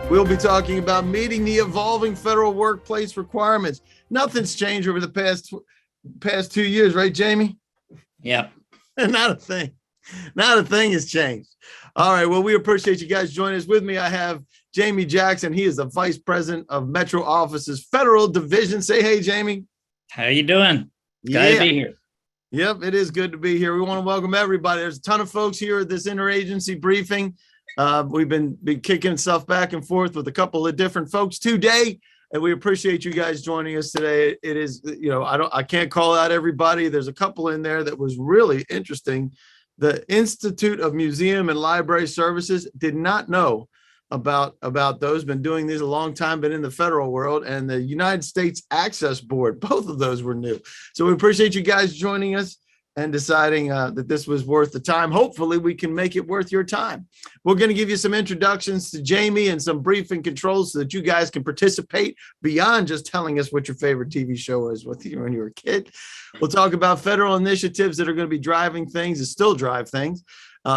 We'll be talking about meeting the evolving federal workplace requirements. Nothing's changed over the past 2 years, right, Jamie? Yep. Not a thing. Not a thing has changed. All right. Well, we appreciate you guys joining us. With me, I have Jamie Jackson. He is the Vice President of Metro Office's Federal Division. Say hey, Jamie. How you doing? Glad to be here. Yep, it is good to be here. We want to welcome everybody. There's a ton of folks here at this interagency briefing. We've been kicking stuff back and forth with a couple of different folks today, and we appreciate you guys joining us today. It is, I can't call out everybody. There's a couple in there that was really interesting. The Institute of Museum and Library Services did not know about those. Been doing these a long time, been in the federal world, and the United States Access Board. Both of those were new. So we appreciate you guys joining us and deciding that this was worth the time. Hopefully we can make it worth your time. We're going to give you some introductions to Jamie and some briefing controls so that you guys can participate beyond just telling us what your favorite TV show was when you were a kid. We'll talk about federal initiatives that are going to be driving things and still drive things.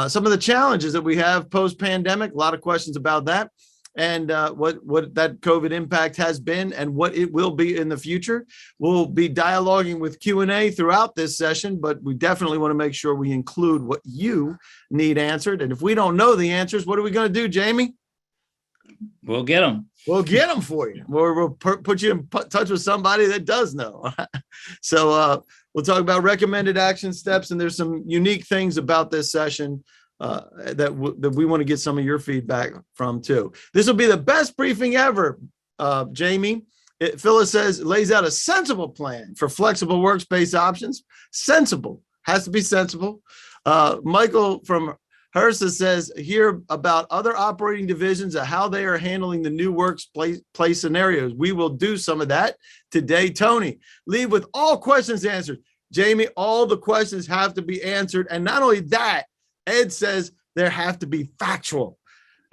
Some of the challenges that we have post-pandemic, a lot of questions about that, and what that COVID impact has been and what it will be in the future. We'll be dialoguing with Q&A throughout this session, but we definitely want to make sure we include what you need answered. And if we don't know the answers, what are we going to do, Jamie? We'll get them. We'll get them for you. We'll put you in touch with somebody that does know. So we'll talk about recommended action steps, and there's some unique things about this session that we want to get some of your feedback from too. This will be the best briefing ever, Jamie. Phyllis says it lays out a sensible plan for flexible workspace options. Sensible, has to be sensible. Michael from HRSA says hear about other operating divisions and how they are handling the new workplace scenarios. We will do some of that today. Tony, leave with all questions answered. Jamie, all the questions have to be answered. And not only that, Ed says there have to be factual.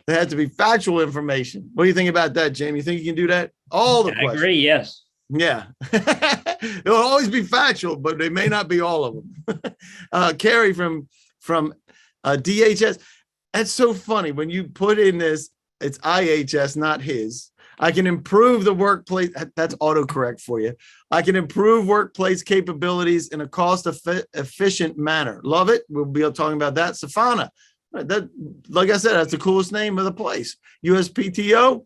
There had to be factual information. What do you think about that, Jamie? You think you can do that? All the questions. I agree, yes. Yeah. It'll always be factual, but they may not be all of them. Carrie from DHS. That's so funny. When you put in this, it's IHS, not his. I can improve the workplace. That's autocorrect for you. I can improve workplace capabilities in a cost-efficient manner. Love it. We'll be talking about that. Safana, that, like I said, that's the coolest name of the place. USPTO.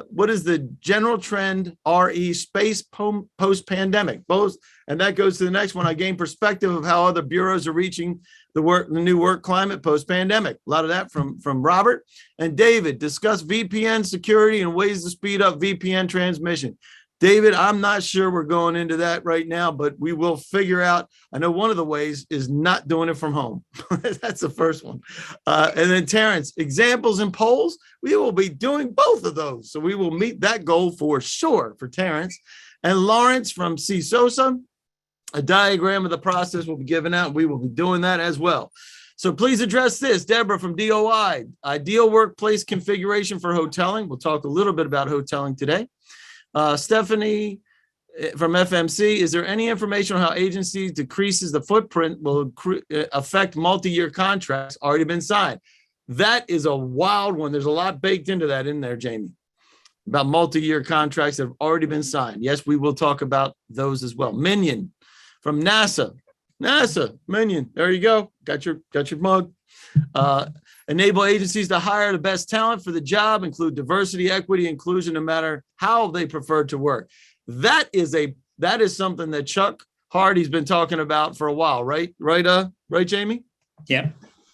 What is the general trend? RE space post-pandemic. Both, and that goes to the next one. I gain perspective of how other bureaus are reaching the new work climate post-pandemic. A lot of that from Robert. And David, discuss VPN security and ways to speed up VPN transmission. David, I'm not sure we're going into that right now, but we will figure out. I know one of the ways is not doing it from home. That's the first one. And then Terrence, examples and polls. We will be doing both of those. So we will meet that goal for sure for Terrence. And Lawrence from CSOSA, a diagram of the process will be given out. We will be doing that as well. So please address this. Deborah from DOI, ideal workplace configuration for hoteling. We'll talk a little bit about hoteling today. Stephanie from FMC, is there any information on how agencies decreases the footprint will affect multi-year contracts already been signed? That is a wild one. There's a lot baked into that in there, Jamie, about multi-year contracts that have already been signed. Yes, we will talk about those as well. Minion from NASA, Minion, there you go. Got your mug. Enable agencies to hire the best talent for the job, include diversity, equity, inclusion, no matter how they prefer to work. That is something that Chuck Hardy's been talking about for a while, right, Jamie? Yep.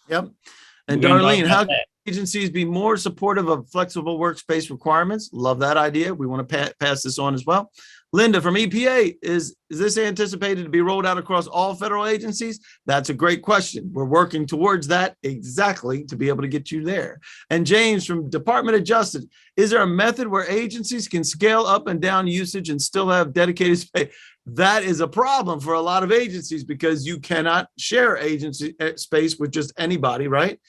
And Darlene, how can agencies be more supportive of flexible workspace requirements? Love that idea. We want to pass this on as well. Linda from EPA, is this anticipated to be rolled out across all federal agencies? That's a great question. We're working towards that exactly to be able to get you there. And James from Department of Justice, is there a method where agencies can scale up and down usage and still have dedicated space? That is a problem for a lot of agencies because you cannot share agency space with just anybody, right?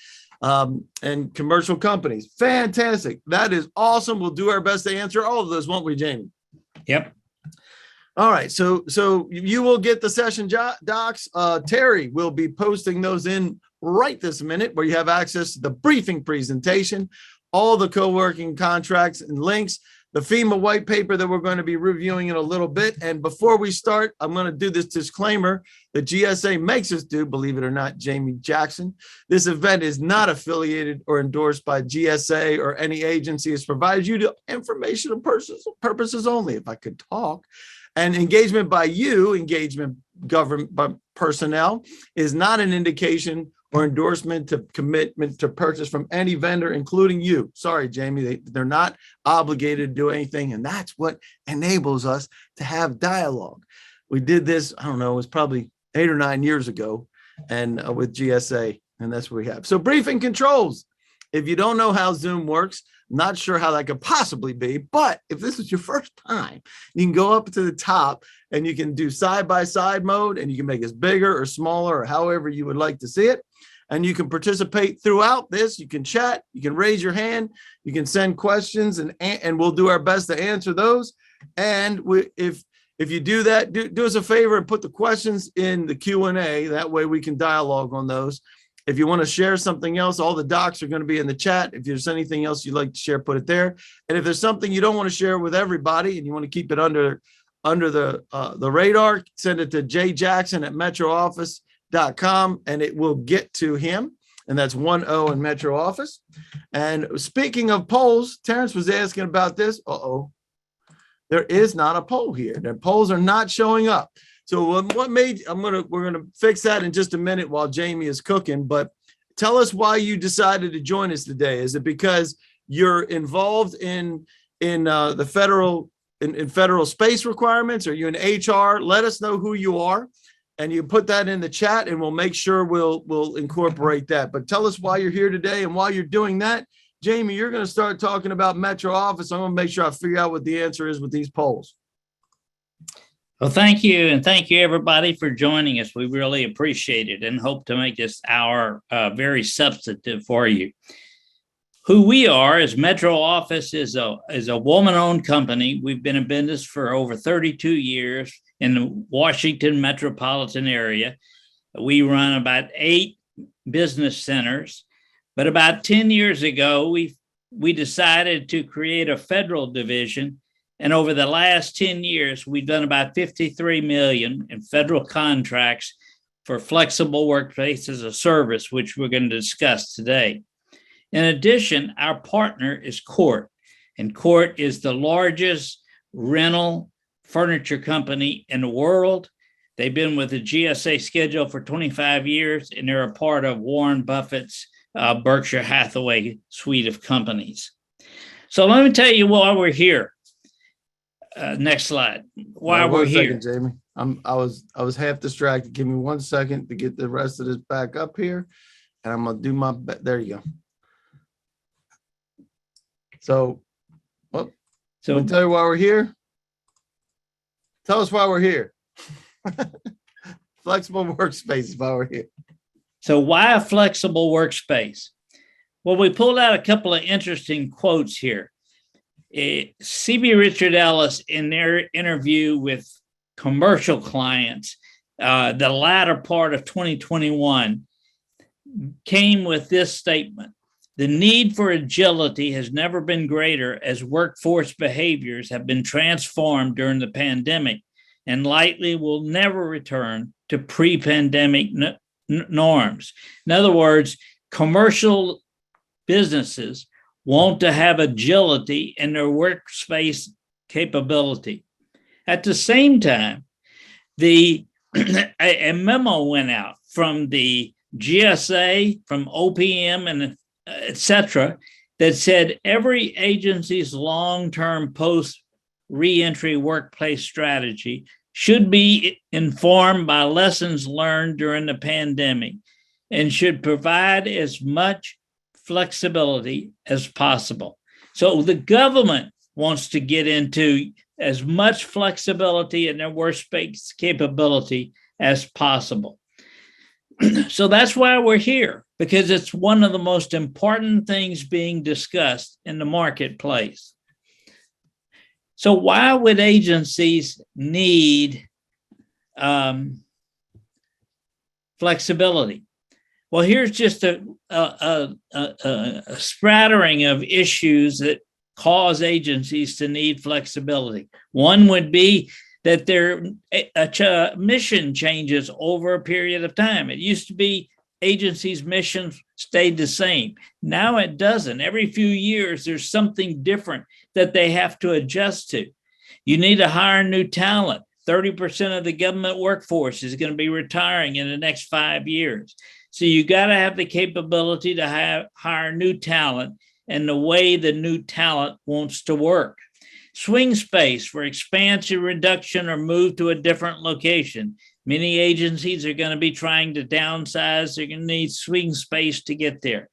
And commercial companies. Fantastic. That is awesome. We'll do our best to answer all of those, won't we, Jamie? Yep. All right, so you will get the session docs. Terry will be posting those in right this minute, where you have access to the briefing presentation, all the co-working contracts and links, the FEMA white paper that we're going to be reviewing in a little bit. And before we start, I'm going to do this disclaimer that GSA makes us do, believe it or not, Jamie Jackson. This event is not affiliated or endorsed by GSA or any agency. It provides you to informational purposes only, if I could talk. And engagement by you, engagement government by personnel, is not an indication or endorsement to commitment to purchase from any vendor, including you. Sorry, Jamie, they're not obligated to do anything. And that's what enables us to have dialogue. We did this, I don't know, it was probably 8 or 9 years ago, and with GSA, and that's what we have. So briefing controls. If you don't know how Zoom works, not sure how that could possibly be, but if this is your first time, you can go up to the top and you can do side-by-side mode, and you can make this bigger or smaller or however you would like to see it. And you can participate throughout this. You can chat, you can raise your hand, you can send questions, and we'll do our best to answer those. And if you do that, do us a favor and put the questions in the Q&A. That way we can dialogue on those. If you want to share something else, all the docs are going to be in the chat. If there's anything else you'd like to share, put it there. And if there's something you don't want to share with everybody and you want to keep it under the radar, send it to jjackson@metrooffice.com and it will get to him. And that's 1 O in Metro Office. And speaking of polls, Terrence was asking about this. There is not a poll here. The polls are not showing up. So we're gonna fix that in just a minute while Jamie is cooking. But tell us why you decided to join us today. Is it because you're involved in the federal space requirements? Are you in HR? Let us know who you are, and you put that in the chat, and we'll make sure we'll incorporate that. But tell us why you're here today, and while you're doing that, Jamie, you're going to start talking about Metro Office. I'm going to make sure I figure out what the answer is with these polls. Well, thank you. And thank you, everybody, for joining us. We really appreciate it and hope to make this hour very substantive for you. Who we are is Metro Office is a woman-owned company. We've been in business for over 32 years in the Washington metropolitan area. We run about 8 business centers. But about 10 years ago, we decided to create a federal division. And over the last 10 years, we've done about $53 million in federal contracts for flexible workspace as a service, which we're going to discuss today. In addition, our partner is Court, and Court is the largest rental furniture company in the world. They've been with the GSA schedule for 25 years, and they're a part of Warren Buffett's Berkshire Hathaway suite of companies. So let me tell you why we're here. Next slide. Why we're here, Jamie. I was half distracted. Give me 1 second to get the rest of this back up here, and I'm gonna do my best. There you go. So I'll tell you why we're here. Tell us why we're here. Flexible workspace is why we're here. So why a flexible workspace? Well, we pulled out a couple of interesting quotes here. C.B. Richard Ellis, in their interview with commercial clients, the latter part of 2021, came with this statement: the need for agility has never been greater as workforce behaviors have been transformed during the pandemic and likely will never return to pre-pandemic norms. In other words, commercial businesses want to have agility in their workspace capability. At the same time, a memo went out from the GSA, from OPM, and et cetera, that said every agency's long-term post-reentry workplace strategy should be informed by lessons learned during the pandemic and should provide as much flexibility as possible. So the government wants to get into as much flexibility in their workspace capability as possible. So that's why we're here, because it's one of the most important things being discussed in the marketplace. So why would agencies need flexibility? Well, here's just a spattering of issues that cause agencies to need flexibility. One would be that their mission changes over a period of time. It used to be agencies' missions stayed the same. Now it doesn't. Every few years, there's something different that they have to adjust to. You need to hire new talent. 30% of the government workforce is going to be retiring in the next 5 years. So you got to have the capability to hire new talent and the way the new talent wants to work. Swing space for expansion, reduction, or move to a different location. Many agencies are going to be trying to downsize. They're going to need swing space to get there.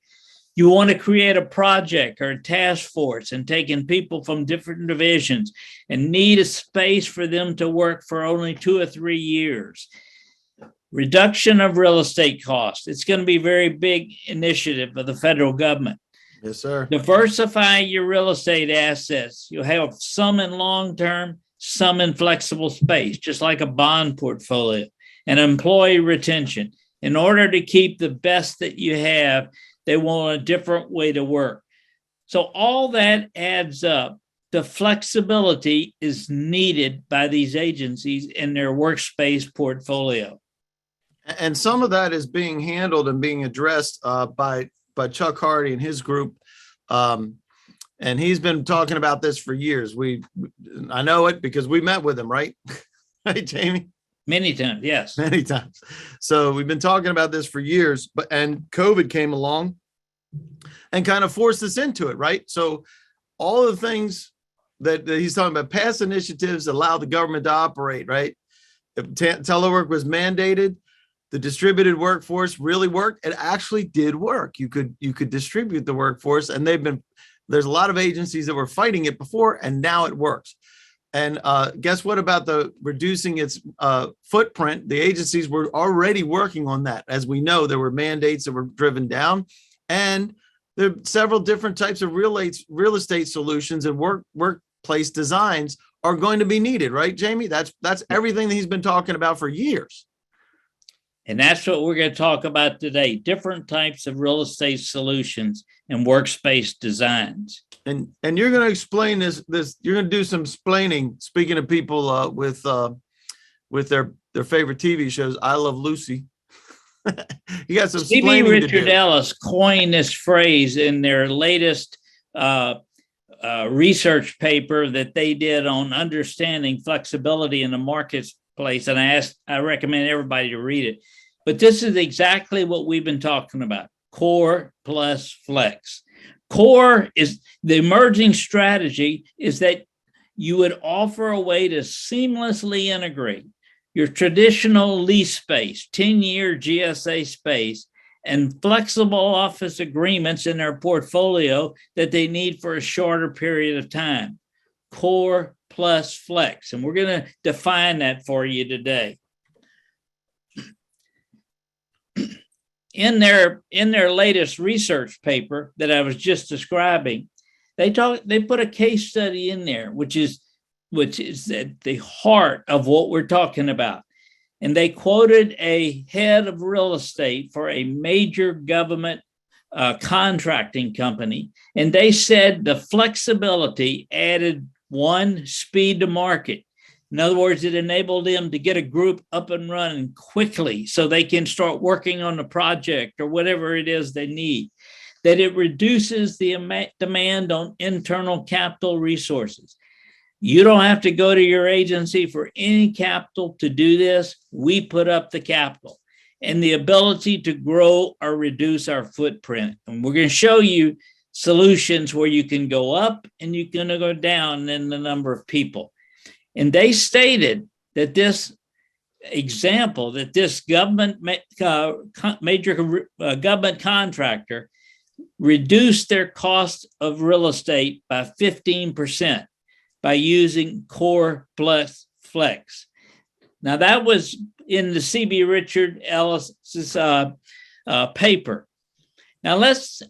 You want to create a project or a task force and taking people from different divisions and need a space for them to work for only 2 or 3 years. Reduction of real estate costs. It's going to be a very big initiative of the federal government. Yes, sir. Diversify your real estate assets. You'll have some in long-term, some in flexible space, just like a bond portfolio. And employee retention. In order to keep the best that you have, they want a different way to work. So all that adds up. The flexibility is needed by these agencies in their workspace portfolio. And some of that is being handled and being addressed by Chuck Hardy and his group. And he's been talking about this for years. I know it because we met with him, right? Right, Jamie? Many times, yes. Many times. So we've been talking about this for years, and COVID came along and kind of forced us into it, right? So all the things that he's talking about, past initiatives allow the government to operate, right? If telework was mandated, the distributed workforce really worked. It actually did work. You could distribute the workforce, and there's a lot of agencies that were fighting it before, and now it works. And guess what about the reducing its footprint? The agencies were already working on that. As we know, there were mandates that were driven down, and there are several different types of real estate solutions and workplace designs are going to be needed, right, Jamie? That's everything that he's been talking about for years. And that's what we're going to talk about today, different types of real estate solutions and workspace designs. And you're going to explain this, you're going to do some explaining, speaking of people with their favorite TV shows. I Love Lucy. You got some explaining to do. Richard Ellis coined this phrase in their latest research paper that they did on understanding flexibility in the marketplace. And I recommend everybody to read it. But this is exactly what we've been talking about, core plus flex. Core is the emerging strategy is that you would offer a way to seamlessly integrate your traditional lease space, 10-year GSA space, and flexible office agreements in their portfolio that they need for a shorter period of time. Core plus flex. And we're going to define that for you today. In their latest research paper that I was just describing, they put a case study in there, which is at the heart of what we're talking about. And they quoted a head of real estate for a major government contracting company. And they said the flexibility added one, speed to market. In other words, it enabled them to get a group up and running quickly so they can start working on the project or whatever it is they need. That it reduces the demand on internal capital resources. You don't have to go to your agency for any capital to do this. We put up the capital and the ability to grow or reduce our footprint. And we're going to show you solutions where you can go up and you're going to go down in the number of people. And they stated that this example, that this major government contractor reduced their cost of real estate by 15% by using core plus flex. Now that was in the C.B. Richard Ellis's paper. Now let's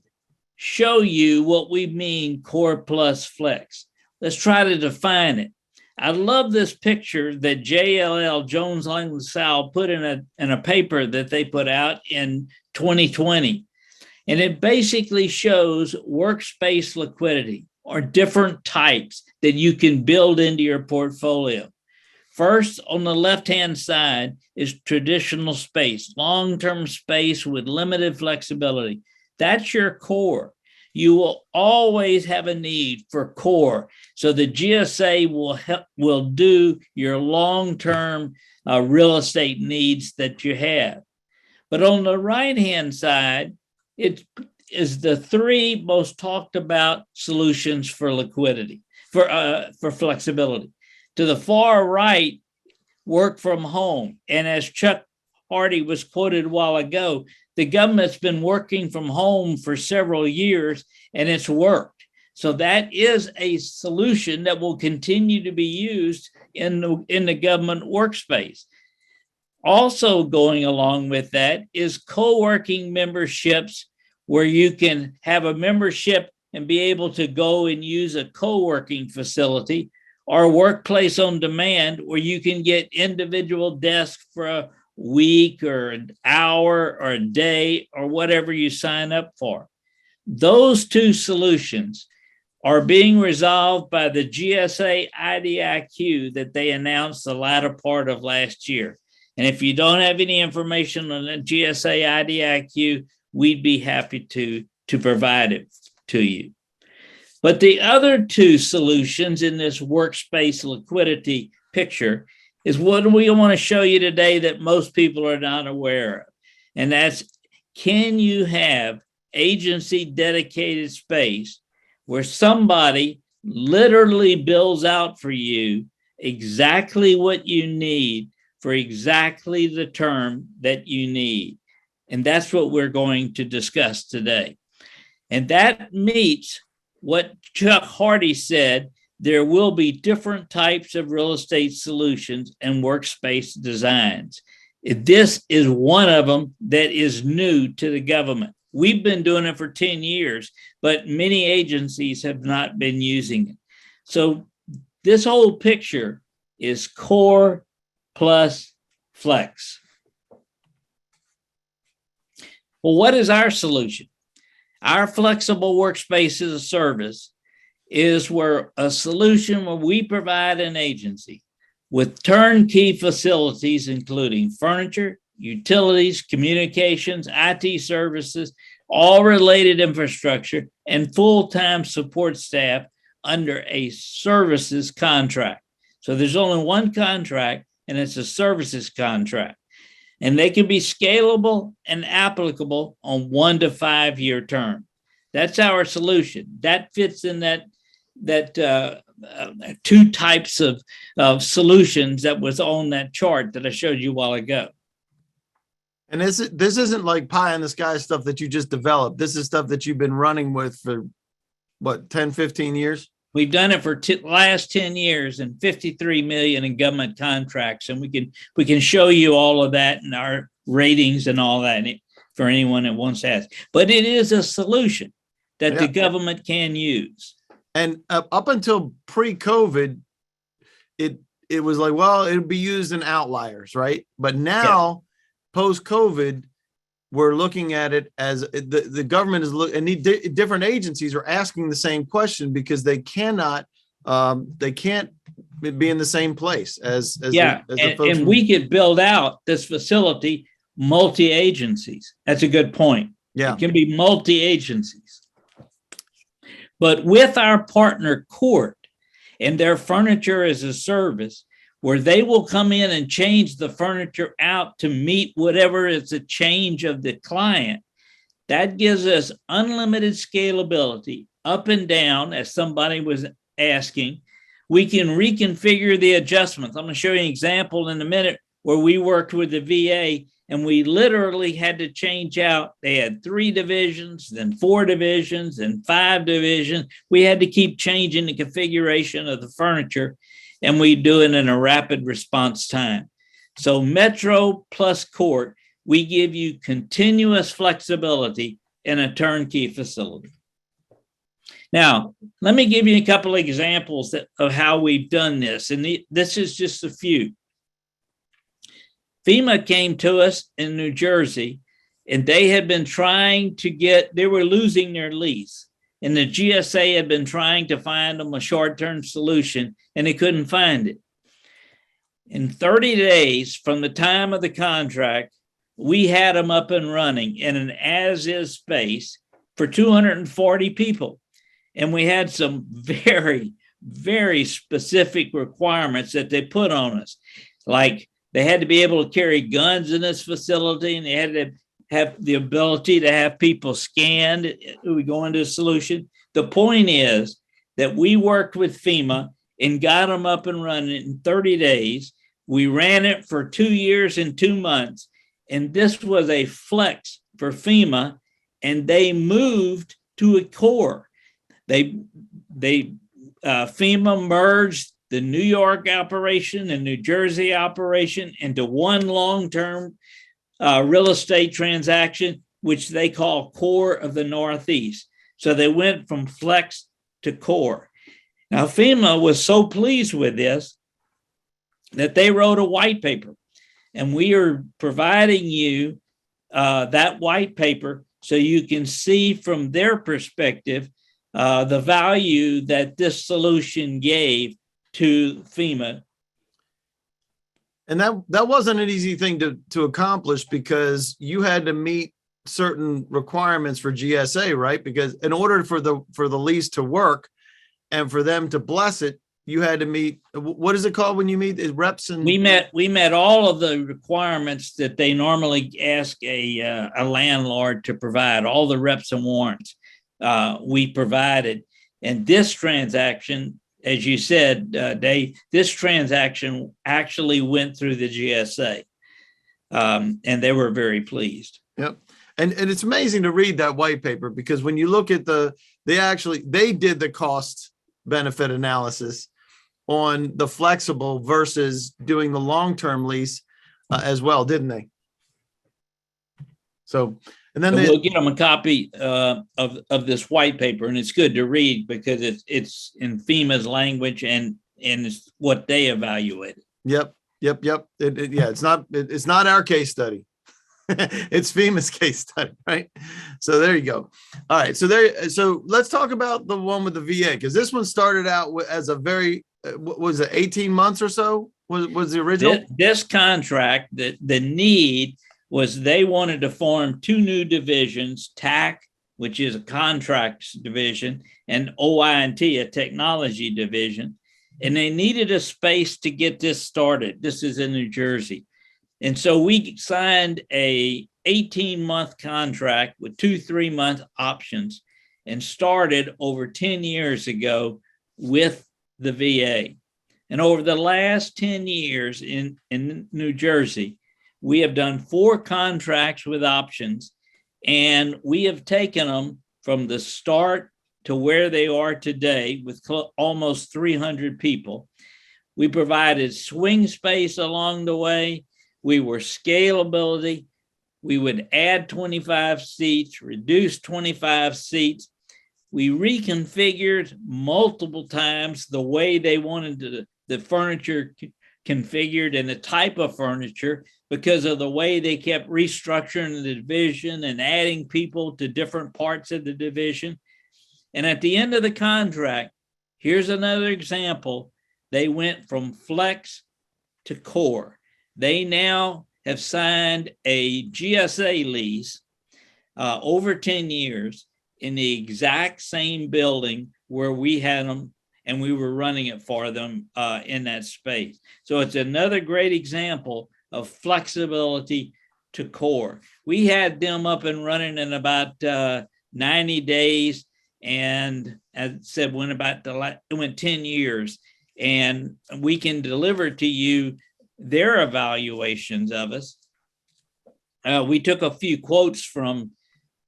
show you what we mean core plus flex. Let's try to define it. I love this picture that JLL, Jones Lang LaSalle, put in a paper that they put out in 2020. And it basically shows workspace liquidity or different types that you can build into your portfolio. First, on the left-hand side is traditional space, long-term space with limited flexibility. That's your core. You will always have a need for core. So the GSA will do your long-term real estate needs that you have. But on the right-hand side, it is the three most talked about solutions for liquidity, for flexibility. To the far right, work from home. And as Chuck Hardy was quoted a while ago, the government's been working from home for several years and it's worked. So that is a solution that will continue to be used in the government workspace. Also going along with that is co-working memberships, where you can have a membership and be able to go and use a co-working facility, or workplace on demand, where you can get individual desks for a week or an hour or a day or whatever you sign up for. Those two solutions are being resolved by the GSA IDIQ that they announced the latter part of last year. And if you don't have any information on the GSA IDIQ, we'd be happy to provide it to you. But the other two solutions in this workspace liquidity picture is what we want to show you today that most people are not aware of. And that's, can you have agency dedicated space where somebody literally bills out for you exactly what you need for exactly the term that you need? And that's what we're going to discuss today. And that meets what Chuck Hardy said: there will be different types of real estate solutions and workspace designs. This is one of them that is new to the government. We've been doing it for 10 years, but many agencies have not been using it. So this whole picture is core plus flex. Well, what is our solution? Our flexible workspace as a service is where a solution where we provide an agency with turnkey facilities, including furniture, utilities, communications, IT services, all related infrastructure, and full-time support staff under a services contract. So there's only one contract, and it's a services contract. And they can be scalable and applicable on 1 to 5 year term. That's our solution. That fits in that two types of solutions that was on that chart that I showed you a while ago. And this isn't like pie in the sky stuff that you just developed. This is stuff that you've been running with for what, 10, 15 years? We've done it for last 10 years and 53 million in government contracts. And we can show you all of that in our ratings and all that for anyone that wants to ask. But it is a solution that the government can use. And up until pre-COVID, it was like, well, it'd be used in outliers, right? But now, post-COVID, we're looking at it as the government is looking, and different agencies are asking the same question because they can't be in the same place as the folks. And we could build out this facility multi-agencies. That's a good point. Yeah, it can be multi-agencies. But with our partner Court and their furniture as a service, where they will come in and change the furniture out to meet whatever is the change of the client, that gives us unlimited scalability up and down, as somebody was asking. We can reconfigure the adjustments. I'm going to show you an example in a minute where we worked with the VA and we literally had to change out. They had 3 divisions, then 4 divisions, then 5 divisions. We had to keep changing the configuration of the furniture, and we do it in a rapid response time. So Metro plus Court, we give you continuous flexibility in a turnkey facility. Now, let me give you a couple of examples of how we've done this. And this is just a few. FEMA came to us in New Jersey, and they had been trying to they were losing their lease. And the GSA had been trying to find them a short-term solution, and they couldn't find it. In 30 days from the time of the contract, we had them up and running in an as-is space for 240 people. And we had some very, very specific requirements that they put on us. Like they had to be able to carry guns in this facility, and they had to have the ability to have people scanned. We go into a solution. The point is that we worked with FEMA and got them up and running in 30 days. We ran it for 2 years and 2 months. And this was a flex for FEMA, and they moved to a core. FEMA merged the New York operation and New Jersey operation into one long-term real estate transaction, which they call Core of the Northeast. So they went from flex to core. Now, FEMA was so pleased with this that they wrote a white paper, and we are providing you that white paper so you can see from their perspective the value that this solution gave to FEMA. And that wasn't an easy thing to accomplish, because you had to meet certain requirements for GSA, right? Because in order for the lease to work and for them to bless it, you had to meet, what is it called when you meet reps? And we met all of the requirements that they normally ask a landlord to provide. All the reps and warrants we provided. And this transaction, as you said, Dave, this transaction actually went through the GSA, and they were very pleased. Yep. And it's amazing to read that white paper, because when you look at they did the cost benefit analysis on the flexible versus doing the long-term lease as well, didn't they? So, and then we'll get them a copy of this white paper, and it's good to read because it's in FEMA's language and it's what they evaluated. Yep. It's not our case study. It's FEMA's case study, right? So there you go. All right. So let's talk about the one with the VA, because this one started out as a very, what was it, 18 months or so was the original? This contract, the need was they wanted to form 2 new divisions, TAC, which is a contracts division, and OI&T, a technology division. And they needed a space to get this started. This is in New Jersey. And so we signed a 18-month contract with 2 3-month options and started over 10 years ago with the VA. And over the last 10 years in New Jersey, we have done 4 contracts with options, and we have taken them from the start to where they are today with almost 300 people. We provided swing space along the way. We were scalability. We would add 25 seats, reduce 25 seats. We reconfigured multiple times the way they wanted the furniture configured and the type of furniture, because of the way they kept restructuring the division and adding people to different parts of the division. And at the end of the contract, here's another example. They went from flex to core. They now have signed a GSA lease over 10 years in the exact same building where we had them and we were running it for them in that space. So it's another great example of flexibility to core. We had them up and running in about 90 days, and as I said, it went 10 years, and we can deliver to you their evaluations of us. We took a few quotes from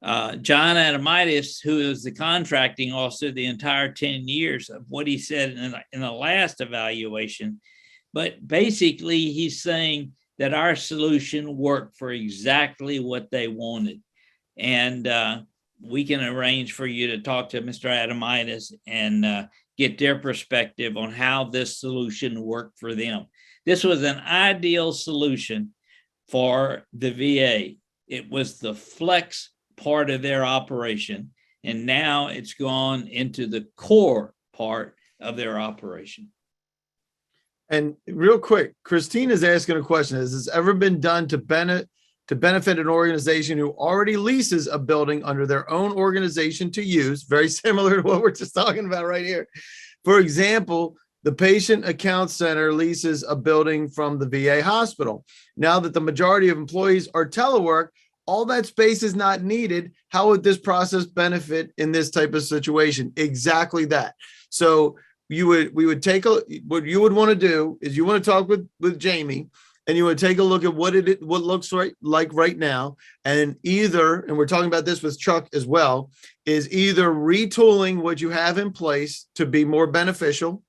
John Adamitis, who is the contracting officer the entire 10 years, of what he said in the last evaluation. But basically, he's saying that our solution worked for exactly what they wanted. And we can arrange for you to talk to Mr. Adamitis and get their perspective on how this solution worked for them. This was an ideal solution for the VA. It was the flex part of their operation, and now it's gone into the core part of their operation. And real quick, Christine is asking a question. Has this ever been done to benefit an organization who already leases a building under their own organization to use? Very similar to what we're just talking about right here. For example, the Patient Account Center leases a building from the VA hospital. Now that the majority of employees are telework, all that space is not needed. How would this process benefit in this type of situation? Exactly that. So what you would want to do is you want to talk with Jamie, and you would take a look at what looks like right now, and we're talking about this with Chuck as well, is either retooling what you have in place to be more beneficial,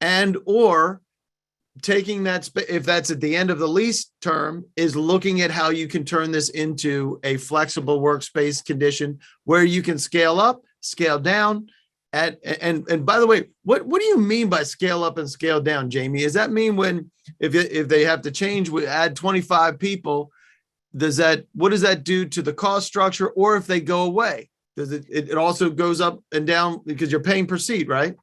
and or taking that if that's at the end of the lease term, is looking at how you can turn this into a flexible workspace condition where you can scale up, scale down. And by the way, what do you mean by scale up and scale down, Jamie? Does that mean if they have to change, we add 25 people, what does that do to the cost structure? Or if they go away, does it also goes up and down because you're paying per seat, right?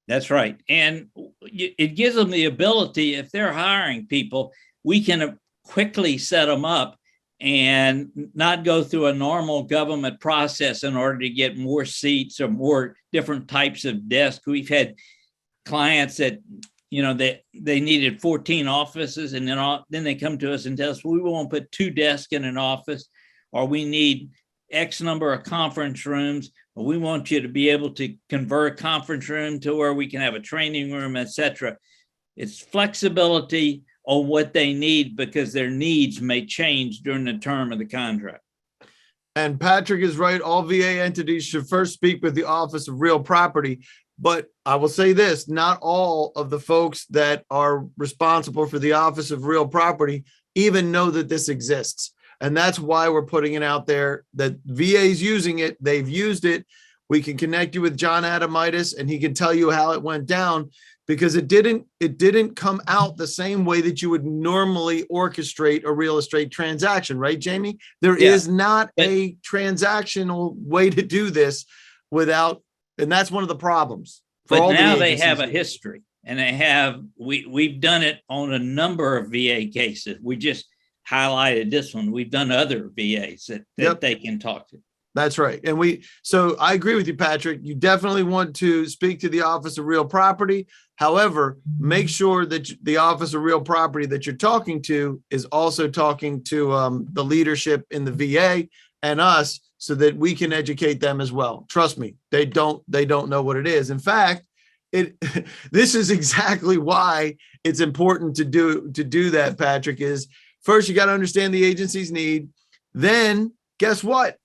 That's right. And it gives them the ability, if they're hiring people, we can quickly set them up and not go through a normal government process in order to get more seats or more different types of desks. We've had clients that, they needed 14 offices, and then they come to us and tell us, we won't put 2 desks in an office, or we need X number of conference rooms, or we want you to be able to convert a conference room to where we can have a training room, etc. It's flexibility on what they need, because their needs may change during the term of the contract. And Patrick is right. All VA entities should first speak with the Office of Real Property. But I will say this, not all of the folks that are responsible for the Office of Real Property even know that this exists. And that's why we're putting it out there, that VA's using it. They've used it. We can connect you with John Adamitis, and he can tell you how it went down, because it didn't come out the same way that you would normally orchestrate a real estate transaction, right, Jamie? There is not a transactional way to do this and that's one of the problems. But now they have a history, and we've done it on a number of VA cases. We just highlighted this one. We've done other VAs that they can talk to. That's right. So I agree with you, Patrick. You definitely want to speak to the Office of Real Property. However, make sure that the Office of Real Property that you're talking to is also talking to the leadership in the VA and us, so that we can educate them as well. Trust me, they don't know what it is. In fact, this is exactly why it's important to do that, Patrick, is first you got to understand the agency's need. Then guess what?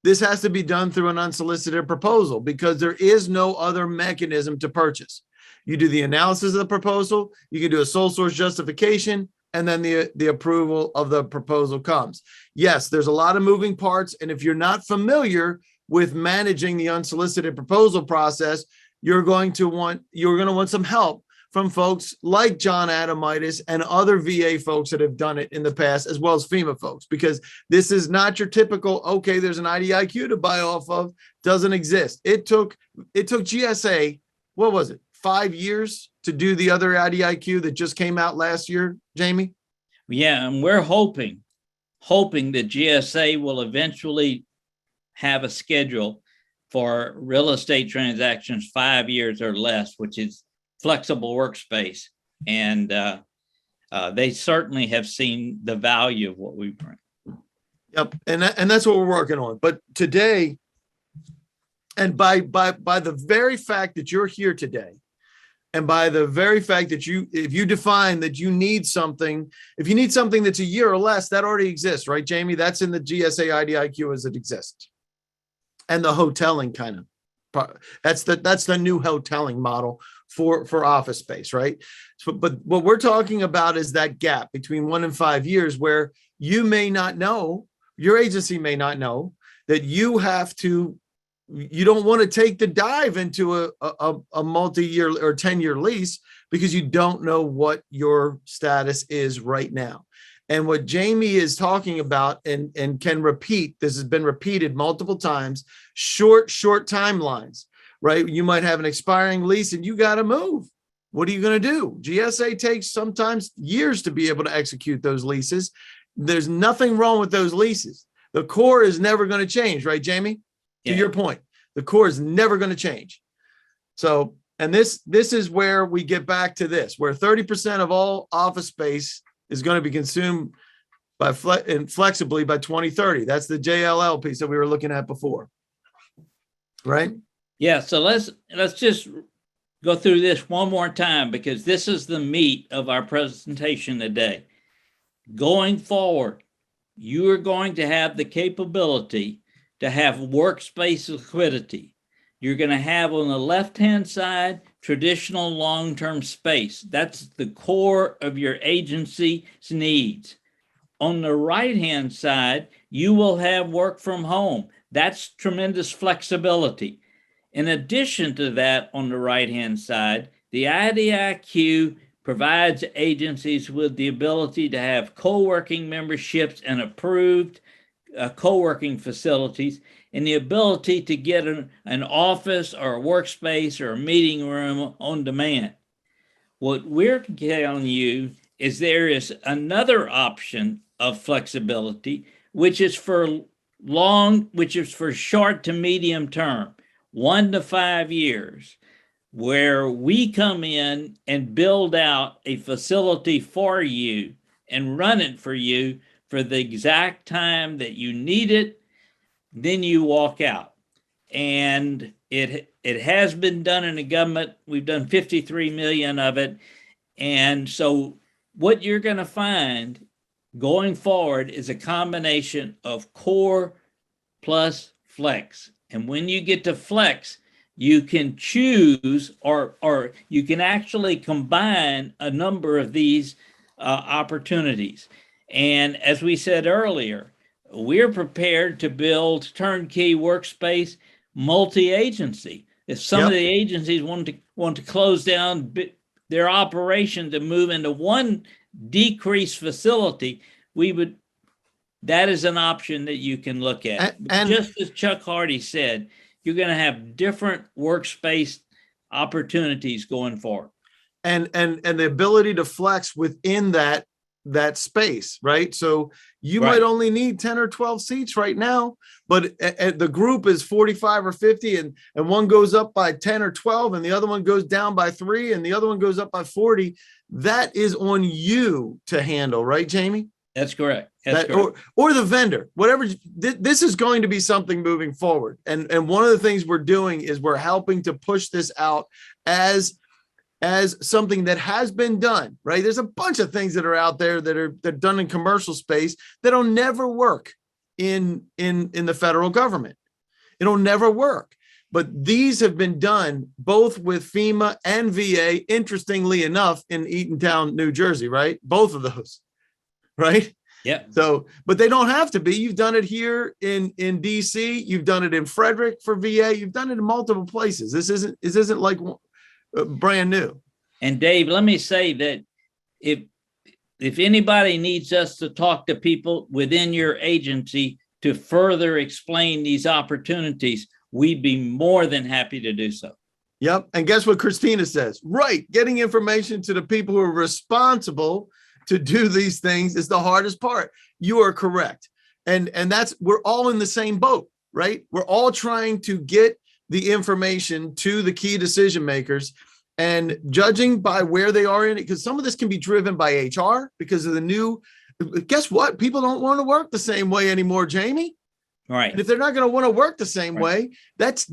This has to be done through an unsolicited proposal, because there is no other mechanism to purchase. You do the analysis of the proposal, you can do a sole source justification, and then the approval of the proposal comes. Yes, there's a lot of moving parts. And if you're not familiar with managing the unsolicited proposal process, you're going to want some help from folks like John Adamitis and other VA folks that have done it in the past, as well as FEMA folks, because this is not your typical, okay, there's an IDIQ to buy off of. Doesn't exist. It took GSA, what was it, 5 years to do the other IDIQ that just came out last year, Jamie? Yeah, and we're hoping that GSA will eventually have a schedule for real estate transactions 5 years or less, which is flexible workspace. And they certainly have seen the value of what we bring. Yep, and that's what we're working on. But today, and by the very fact that you're here today, and by the very fact that if you define that you need something, if you need something that's a year or less, that already exists, right, Jamie? That's in the GSA IDIQ as it exists. And the hoteling kind of, that's the new hoteling model for office space, right? So, but what we're talking about is that gap between 1 and 5 years, where you may not know, your agency may not know, that you don't want to take the dive into a multi-year or 10-year lease because you don't know what your status is right now. And what Jamie is talking about and can repeat, this has been repeated multiple times, short timelines, right? You might have an expiring lease and you got to move. What are you going to do? GSA takes sometimes years to be able to execute those leases. There's nothing wrong with those leases. The core is never going to change, right, Jamie? To your point, the core is never going to change. So, and this is where we get back to this, where 30% of all office space is going to be consumed by flexibly by 2030. That's the JLL piece that we were looking at before, right? Yeah. So let's just go through this one more time, because this is the meat of our presentation today. Going forward, you are going to have the capability to have workspace liquidity. You're going to have on the left-hand side traditional long-term space. That's the core of your agency's needs. On the right-hand side, you will have work from home. That's tremendous flexibility. In addition to that, on the right-hand side, the IDIQ provides agencies with the ability to have co-working memberships and approved co-working facilities, and the ability to get an office or a workspace or a meeting room on demand. What we're telling you is there is another option of flexibility, which is for short to medium term, 1 to 5 years, where we come in and build out a facility for you and run it for you for the exact time that you need it. Then you walk out. And it has been done in the government. We've done 53 million of it. And so what you're going to find going forward is a combination of core plus flex. And when you get to flex, you can choose or you can actually combine a number of these opportunities. And as we said earlier, we're prepared to build turnkey workspace multi-agency. If some of the agencies want to close down their operation to move into one decreased facility, that is an option that you can look at. And just as Chuck Hardy said, you're going to have different workspace opportunities going forward. And the ability to flex within that space, right? So you might only need 10 or 12 seats right now, but the group is 45 or 50 and one goes up by 10 or 12 and the other one goes down by 3 and the other one goes up by 40. That is on you to handle, right, Jamie? That's correct. Correct. Or the vendor, whatever. This is going to be something moving forward. And one of the things we're doing is we're helping to push this out as something that has been done, right? There's a bunch of things that are out there that are done in commercial space that'll never work in the federal government. It'll never work. But these have been done both with FEMA and VA, interestingly enough, in Eatontown, New Jersey, right? Both of those, right? Yeah. So, but they don't have to be. You've done it here in DC. You've done it in Frederick for VA. You've done it in multiple places. This isn't like brand new. And Dave, let me say that if anybody needs us to talk to people within your agency to further explain these opportunities, we'd be more than happy to do so. Yep. And guess what Christina says? Right. Getting information to the people who are responsible to do these things is the hardest part. You are correct. And we're all in the same boat, right? We're all trying to get the information to the key decision makers, and judging by where they are in it, because some of this can be driven by HR because of the new, guess what? People don't want to work the same way anymore, Jamie. Right. And if they're not going to want to work the same way, that's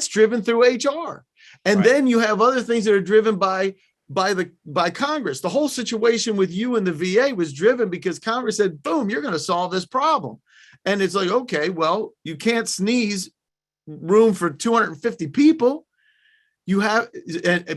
driven through HR. And then you have other things that are driven by Congress. The whole situation with you and the VA was driven because Congress said, boom, you're going to solve this problem. And it's like, okay, well, you can't sneeze room for 250 people. You have,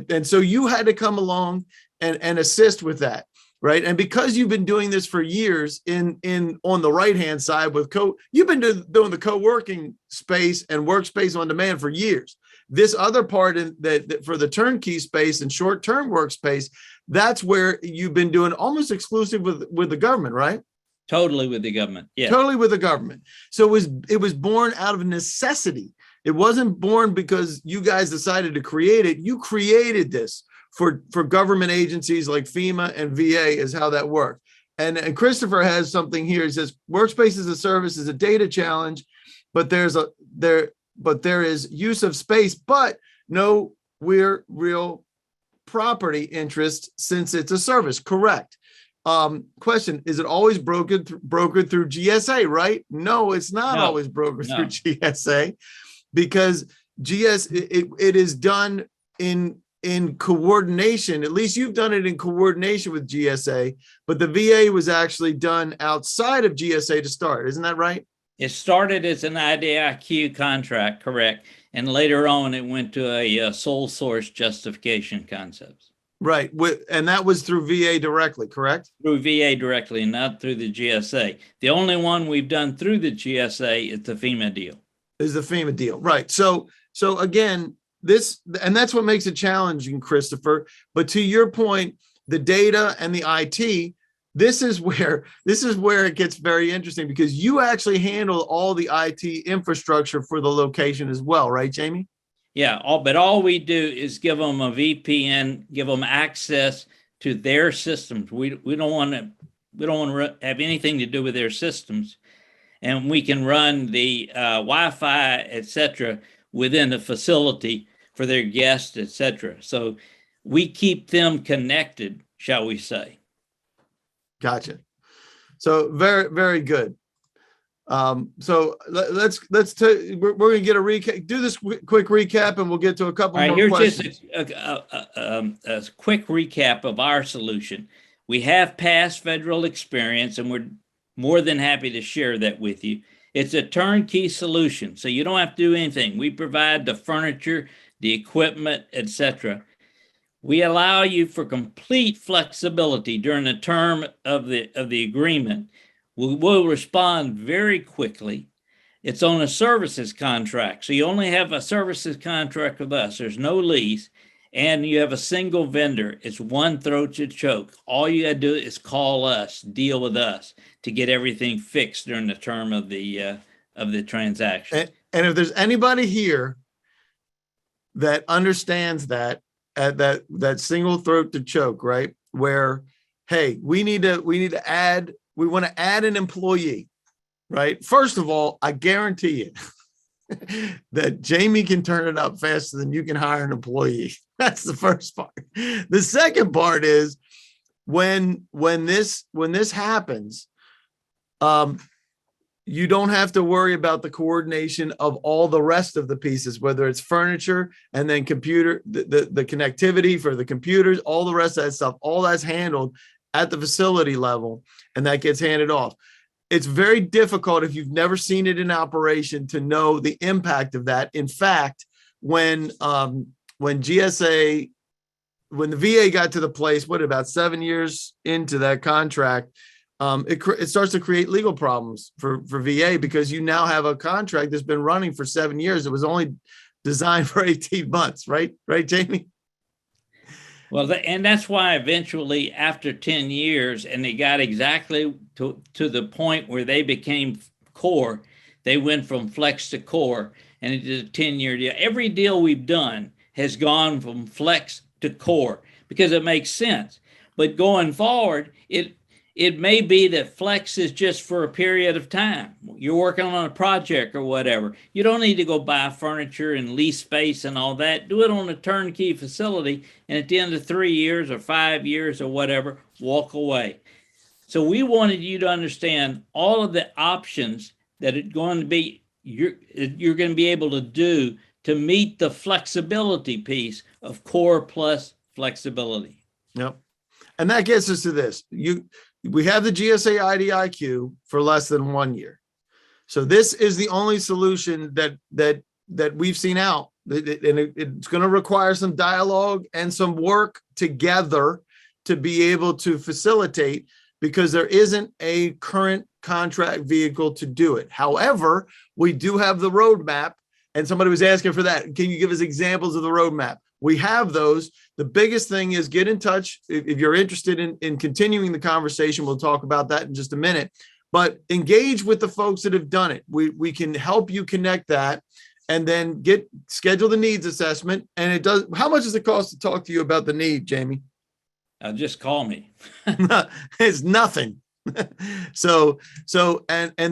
and so you had to come along and assist with that. right? And because you've been doing this for years in on the right-hand side with you've been doing the co-working space and workspace on demand for years. This other part that for the turnkey space and short-term workspace, that's where you've been doing almost exclusive with the government, right? Totally with the government. Yeah. Totally with the government. So it was born out of necessity. It wasn't born because you guys decided to create it. You created this for government agencies like FEMA and VA is how that worked. And Christopher has something here. He says, Workspace as a service is a data challenge, but there is use of space, but no real property interest since it's a service. Correct. Question, is it always brokered through GSA, right? No, it's not always brokered through GSA, because it is done in coordination. At least you've done it in coordination with GSA, but the VA was actually done outside of GSA to start. Isn't that right? It started as an IDIQ contract, correct. And later on, it went to a sole source justification concepts. Right. And that was through VA directly, correct? Through VA directly, not through the GSA. The only one we've done through the GSA is the FEMA deal. Is the FEMA deal. Right. So again, and that's what makes it challenging, Christopher. But to your point, the data and the IT, this is where it gets very interesting, because you actually handle all the IT infrastructure for the location as well, right, Jamie? Yeah, but all we do is give them a VPN, give them access to their systems. We don't want to have anything to do with their systems, and we can run the Wi-Fi, etc., within the facility for their guests, etc. So we keep them connected, shall we say? Gotcha. So very, very good. So we're going to get a recap. Do this quick recap, and we'll get to a couple more questions. Here's just a quick recap of our solution. We have past federal experience, and we're more than happy to share that with you. It's a turnkey solution, so you don't have to do anything. We provide the furniture, the equipment, etc. We allow you for complete flexibility during the term of the agreement. We will respond very quickly. It's on a services contract, so you only have a services contract with us. There's no lease, and you have a single vendor. It's one throat to choke. All you got to do is call us, deal with us to get everything fixed during the term of the transaction. And if there's anybody here that understands that single throat to choke, right? Where, hey, we want to add an employee, right? First of all, I guarantee you that Jamie can turn it up faster than you can hire an employee. That's the first part. The second part is when this happens, you don't have to worry about the coordination of all the rest of the pieces, whether it's furniture and then computer, the connectivity for the computers, all the rest of that stuff, all that's handled at the facility level, and that gets handed off. It's very difficult if you've never seen it in operation to know the impact of that. In fact, when the VA got to the place, about 7 years into that contract, it starts to create legal problems for VA, because you now have a contract that's been running for 7 years. It was only designed for 18 months, right? Right, Jamie? Well, and that's why eventually after 10 years, and they got exactly to the point where they became core, they went from flex to core, and it is a 10-year deal. Every deal we've done has gone from flex to core because it makes sense. But going forward, it may be that flex is just for a period of time. You're working on a project or whatever. You don't need to go buy furniture and lease space and all that. Do it on a turnkey facility, and at the end of 3 years or 5 years or whatever, walk away. So we wanted you to understand all of the options that you're going to be able to do to meet the flexibility piece of core plus flexibility. Yep. And that gets us to this. We have the GSA IDIQ for less than 1 year. So this is the only solution that we've seen out. And it's going to require some dialogue and some work together to be able to facilitate, because there isn't a current contract vehicle to do it. However, we do have the roadmap, and somebody was asking for that. Can you give us examples of the roadmap? We have those. The biggest thing is get in touch. If you're interested in continuing the conversation, we'll talk about that in just a minute, but engage with the folks that have done it. We can help you connect that, and then schedule the needs assessment. And it does, how much does it cost to talk to you about the need, Jamie? Just call me. It's nothing. And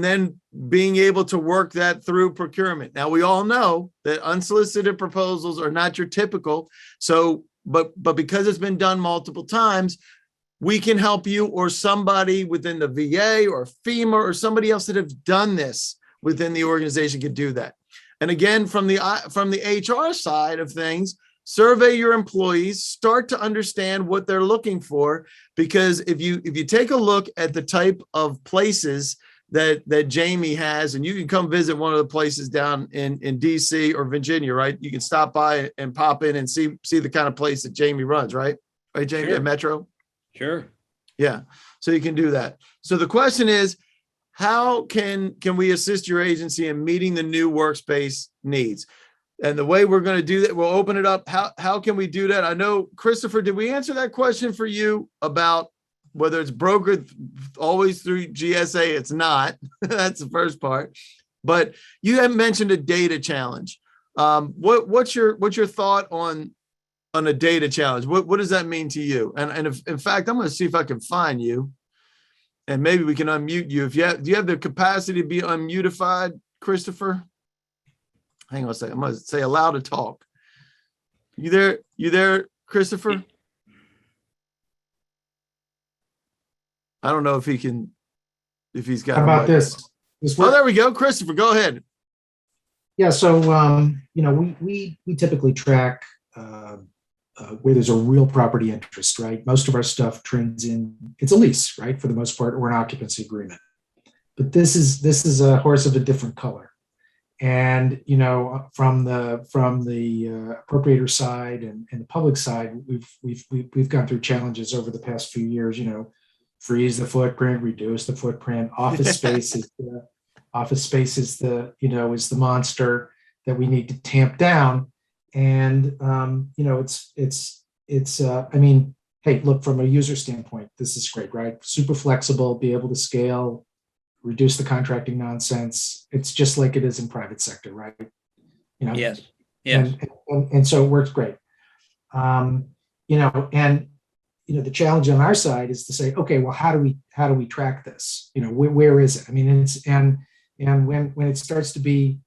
then being able to work that through procurement. Now, we all know that unsolicited proposals are not your typical. So, but because it's been done multiple times, we can help you, or somebody within the VA or FEMA or somebody else that have done this within the organization could do that. And again, from the HR side of things, survey your employees, start to understand what they're looking for, because if you take a look at the type of places that Jamie has, and you can come visit one of the places down in DC or Virginia, right? You can stop by and pop in and see the kind of place that Jamie runs, right? Right, Jamie, Sure. at Metro? Sure. Yeah, so you can do that. So the question is, how can we assist your agency in meeting the new workspace needs? And the way we're going to do that, we'll open it up. How can we do that? I know, Christopher, did we answer that question for you about whether it's brokered always through GSA? It's not. That's the first part. But you haven't mentioned a data challenge. What's your thought on a data challenge? What does that mean to you? And if, in fact, I'm going to see if I can find you, and maybe we can unmute you. Do you have the capacity to be unmutified, Christopher? Hang on a second. I'm going to say allow to talk. You there, Christopher? I don't know if he's got. How about this? Oh, there we go. Christopher, go ahead. Yeah. So, we typically track where there's a real property interest, right? Most of our stuff trends in, it's a lease, right? For the most part, or an occupancy agreement. But this is a horse of a different color. And, from the appropriator side and the public side, we've gone through challenges over the past few years, freeze the footprint, reduce the footprint. Office space is the monster that we need to tamp down. And, hey, look, from a user standpoint, this is great, right? Super flexible, be able to scale, reduce the contracting nonsense. It's just like it is in private sector, right? Yes. And so it works great. The challenge on our side is to say, okay, well, how do we track this? Where is it? I mean, when it starts to be,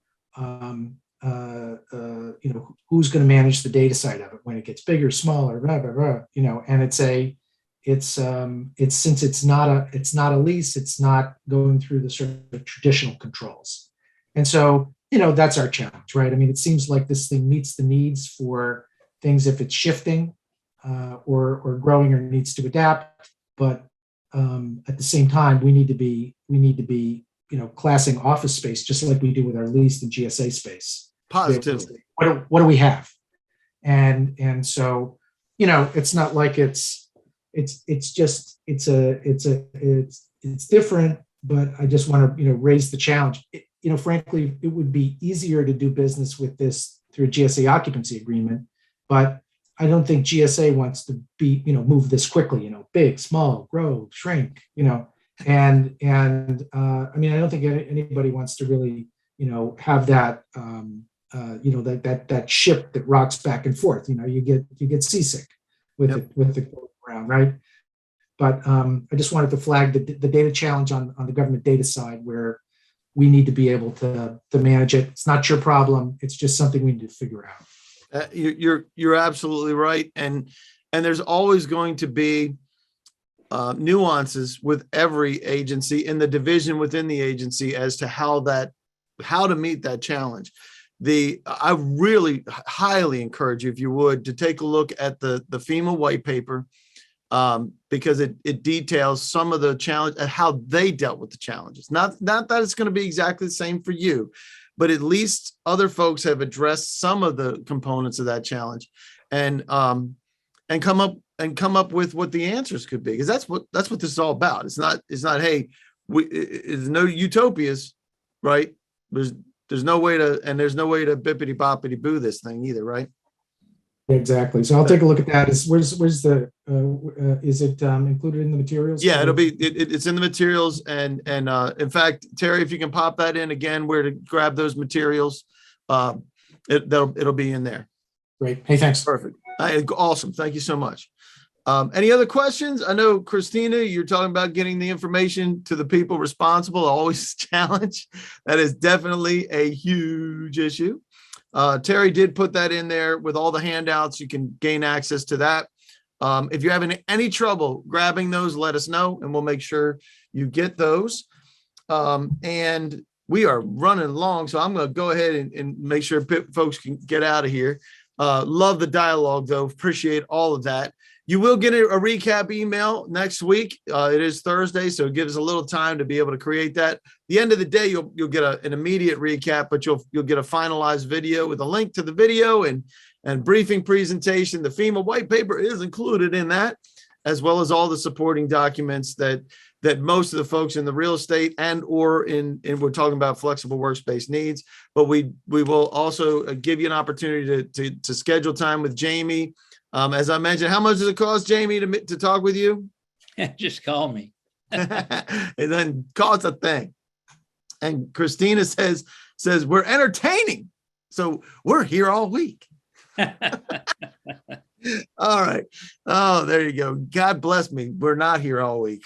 who's going to manage the data side of it when it gets bigger, smaller, blah, blah, blah, and since it's not a lease, it's not going through the sort of traditional controls. And so, that's our challenge, right? I mean, it seems like this thing meets the needs for things if it's shifting or growing or needs to adapt. But at the same time, we need to be classing office space just like we do with our leased and GSA space. Positively. What do we have? And so, it's not like it's different, but I just want to, raise the challenge. Frankly, it would be easier to do business with this through a GSA occupancy agreement, but I don't think GSA wants to be, move this quickly, big, small, grow, shrink, and I don't think anybody wants to really, have that, that ship that rocks back and forth. You get seasick with Yep. with the around, right? But I just wanted to flag the data challenge on the government data side, where we need to be able to manage it. It's not your problem. It's just something we need to figure out. You're absolutely right, and there's always going to be nuances with every agency in the division within the agency as to how to meet that challenge. I really highly encourage you, if you would, to take a look at the FEMA white paper, because it details some of the challenge and how they dealt with the challenges. Not that it's going to be exactly the same for you, but at least other folks have addressed some of the components of that challenge, and come up and come up with what the answers could be, because that's what this is all about. It's not, hey, there's no utopias, right? There's no way to bippity boppity boo this thing either, right? Exactly. So I'll take a look at that. Where's the is it included in the materials? Yeah, it's in the materials, and in fact, Terry, if you can pop that in again, where to grab those materials, it'll be in there. Great. Hey, thanks. Perfect. Awesome. Thank you so much. Any other questions? I know, Christina, you're talking about getting the information to the people responsible. Always a challenge. That is definitely a huge issue. Terry did put that in there with all the handouts. You can gain access to that. If you're having any trouble grabbing those, let us know, and we'll make sure you get those. And we are running long, so I'm going to go ahead and make sure folks can get out of here. Love the dialogue, though. Appreciate all of that. You will get a recap email next week. It is Thursday, so it gives us a little time to be able to create that. At the end of the day, you'll get an immediate recap, but you'll get a finalized video with a link to the video and briefing presentation. The FEMA white paper is included in that, as well as all the supporting documents that most of the folks in the real estate and or in we're talking about flexible workspace needs. But we will also give you an opportunity to schedule time with Jamie. As I mentioned, how much does it cost, Jamie, to talk with you? Just call me. And then cost a thing. And Christina says we're entertaining, so we're here all week. All right. Oh, there you go. God bless me. We're not here all week.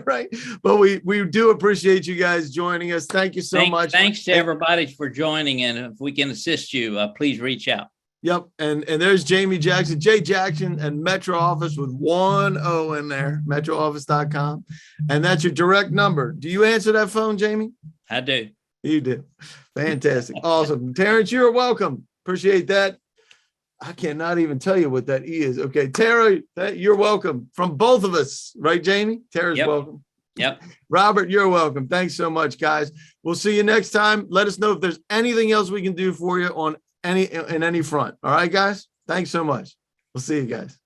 Right. But we do appreciate you guys joining us. Thank you so much. Thanks to everybody for joining. And if we can assist you, please reach out. Yep. And there's Jamie Jackson, J Jackson, and Metro Office with 1 O in there, metrooffice.com. And that's your direct number. Do you answer that phone, Jamie? I do. You do. Fantastic. Awesome. Terrence, you're welcome. Appreciate that. I cannot even tell you what that E is. Okay, Tara, you're welcome from both of us, right, Jamie? Tara's welcome. Yep. Robert, you're welcome. Thanks so much, guys. We'll see you next time. Let us know if there's anything else we can do for you in any front. All right, guys. Thanks so much. We'll see you guys.